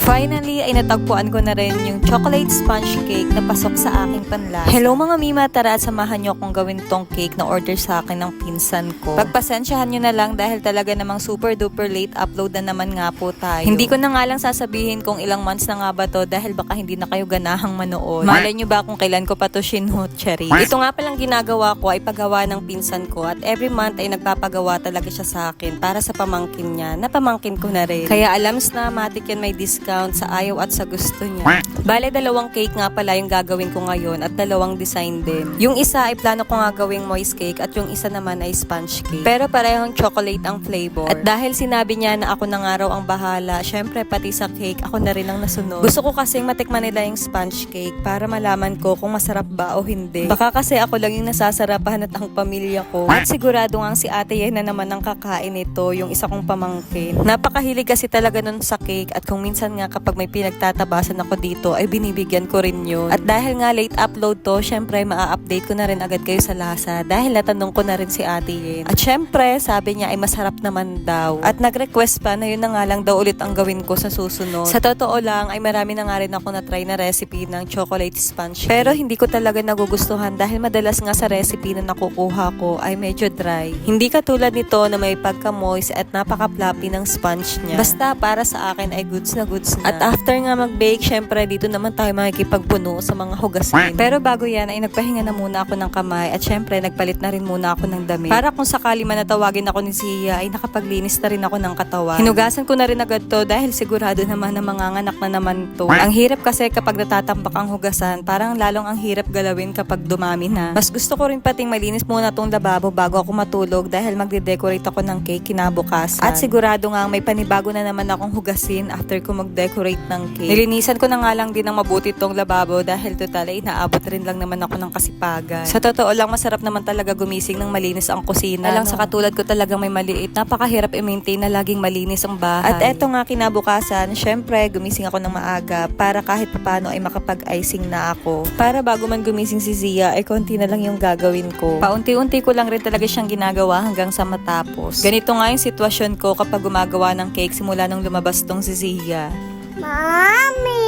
Finally, ay natagpuan ko na rin yung chocolate sponge cake na pasok sa aking panlasa. Hello mga mima, tara at samahan nyo akong gawin tong cake na order sa akin ng pinsan ko. Pagpasensyahan nyo na lang dahil talaga namang super duper late upload na naman nga po tayo. Hindi ko na nga lang sasabihin kung ilang months na nga ba to dahil baka hindi na kayo ganahang manood. Malay nyo ba kung kailan ko pa to shinhot, cherry? Ito nga palang ginagawa ko ay paggawa ng pinsan ko at every month ay nagpapagawa talaga siya sa akin para sa pamangkin niya na pamangkin ko na rin. Kaya alams na matik yan may discount sa ayaw at sa gusto niya. Bale, dalawang cake nga pala yung gagawin ko ngayon at dalawang design din. Yung isa ay plano ko nga gawing moist cake at yung isa naman ay sponge cake. Pero parehong chocolate ang flavor. At dahil sinabi niya na ako na nga raw ang bahala, syempre pati sa cake ako na rin ang nasunod. Gusto ko kasing matikman nila yung sponge cake para malaman ko kung masarap ba o hindi. Baka kasi ako lang yung nasasarapan at ang pamilya ko. At sigurado nga si ate yan na naman ang kakain nito, yung isa kong pamangkin. Napakahilig kasi talaga nun sa cake at kung minsan nga kapag may pinagtatabasan ako dito ay binibigyan ko rin yun. At dahil nga late upload to, syempre maa-update ko na rin agad kayo sa lasa dahil natanong ko na rin si ate Yen. At syempre sabi niya ay masarap naman daw. At nag-request pa na yun na nga lang daw ulit ang gawin ko sa susunod. Sa totoo lang ay marami na nga rin ako na-try na recipe ng chocolate sponge. Pero hindi ko talaga nagugustuhan dahil madalas nga sa recipe na nakukuha ko ay medyo dry. Hindi katulad nito na may pagka-moist at napaka-floppy ng sponge niya. Basta para sa akin ay goods na goods na. At after nga mag-bake, syempre dito naman tayo makikipagpuno sa mga hugasin. Pero bago yan ay nagpahinga na muna ako ng kamay at syempre nagpalit na rin muna ako ng damit. Para kung sakali man natawagin ako ni Zia ay nakapaglinis na rin ako ng katawan. Hinugasan ko na rin agad to dahil sigurado naman na manganganak na naman to. Ang hirap kasi kapag natatambak ang hugasan, parang lalong ang hirap galawin kapag dumami na. Mas gusto ko rin pating malinis muna tong lababo bago ako matulog dahil magde-decorate ako ng cake kinabukasan. At sigurado nga may panibago na naman akong hugasin after ko mag-decorate ng cake. Nilinisan ko na nga lang din ng mabuti tong lababo dahil total ay naabot rin lang naman ako ng kasipagan. Sa totoo lang masarap naman talaga gumising ng malinis ang kusina. Alang sa katulad ko talagang may maliit, napakahirap i-maintain na laging malinis ang bahay. At eto nga kinabukasan, syempre gumising ako ng maaga para kahit paano ay makapag-icing na ako. Para bago man gumising si Zia ay konti na lang yung gagawin ko. Paunti-unti ko lang rin talaga siyang ginagawa hanggang sa matapos. Ganito nga yung sitwasyon ko kapag gumagawa ng cake simula nung lumabas tong si Zia. Mommy!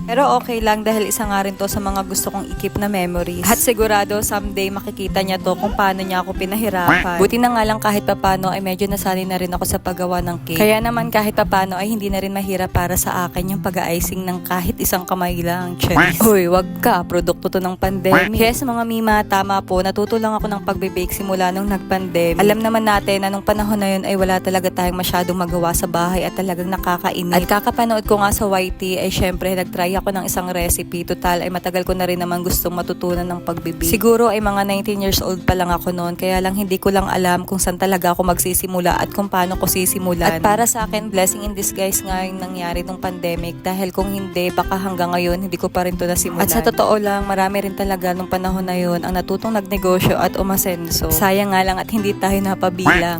Pero okay lang dahil isa nga rin to sa mga gusto kong i-keep na memories. At sigurado someday makikita niya to kung paano niya ako pinahirapan. Buti na nga lang kahit papano ay medyo nasanay na rin ako sa paggawa ng cake. Kaya naman kahit papano ay hindi na rin mahirap para sa akin yung pag-icing ng kahit isang kamay lang. Cheers. Uy, wag ka. Produkto to ng pandemic. Yes mga mima, tama po. Natuto lang ako ng pagbe-bake simula nung nag-pandemic. Alam naman natin na nung panahon na yun ay wala talaga tayong masyadong magawa sa bahay at talagang nakakainip. At kakapanood ko nga sa YT ay syempre nag-try ako ng isang recipe. Total ay matagal ko na rin naman gustong matutunan ng pagbibig. Siguro ay mga 19 years old pa lang ako noon kaya lang hindi ko lang alam kung saan talaga ako magsisimula at kung paano ko sisimulan. At para sa akin, blessing in disguise nga yung nangyari nung pandemic dahil kung hindi, baka hanggang ngayon hindi ko pa rin to nasimulan. At sa totoo lang, marami rin talaga nung panahon na yun ang natutong nagnegosyo at umasenso. Sayang nga lang at hindi tayo napabilang.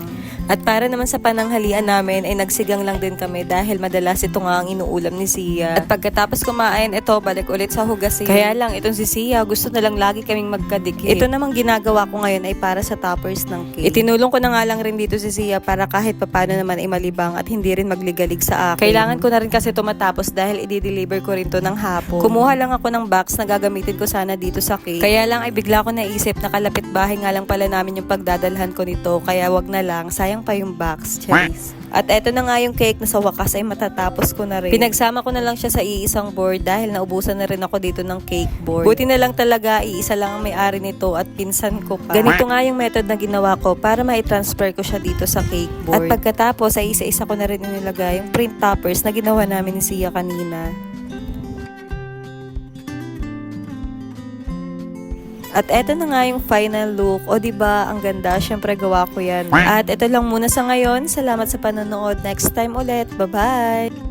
At para naman sa pananghalian namin ay nagsigang lang din kami dahil madalas ito nga ang inuulam ni Zia. At pagkatapos kumain, ito balik ulit sa hugasin. Kaya lang itong si Zia gusto na lang lagi kaming magkadikit. Ito namang ginagawa ko ngayon ay para sa toppers ng cake. Itinulong ko na nga lang rin dito si Zia para kahit papano naman ay malibang at hindi rin magligalig sa akin. Kailangan ko na rin kasi ito matapos dahil i-deliver ko rin to ng hapon. Kumuha lang ako ng box na gagamitin ko sana dito sa cake. Kaya lang ay bigla ko naisip na kalapit bahay nga lang pala namin yung pagdadalhan ko nito kaya wag na lang, sayang pa yung box. Cheers. At eto na nga yung cake na sa wakas ay matatapos ko na rin. Pinagsama ko na lang siya sa iisang board dahil naubusan na rin ako dito ng cake board. Buti na lang talaga iisa lang ang may-ari nito at pinsan ko pa. Ganito nga yung method na ginawa ko para ma-transfer ko siya dito sa cake board. At pagkatapos ay isa-isa ko na rin inilagay yung print toppers na ginawa namin ni Zia kanina. At eto na nga yung final look. O diba, ang ganda. Syempre gawa ko yan. At eto lang muna sa ngayon. Salamat sa panonood. Next time ulit. Bye-bye!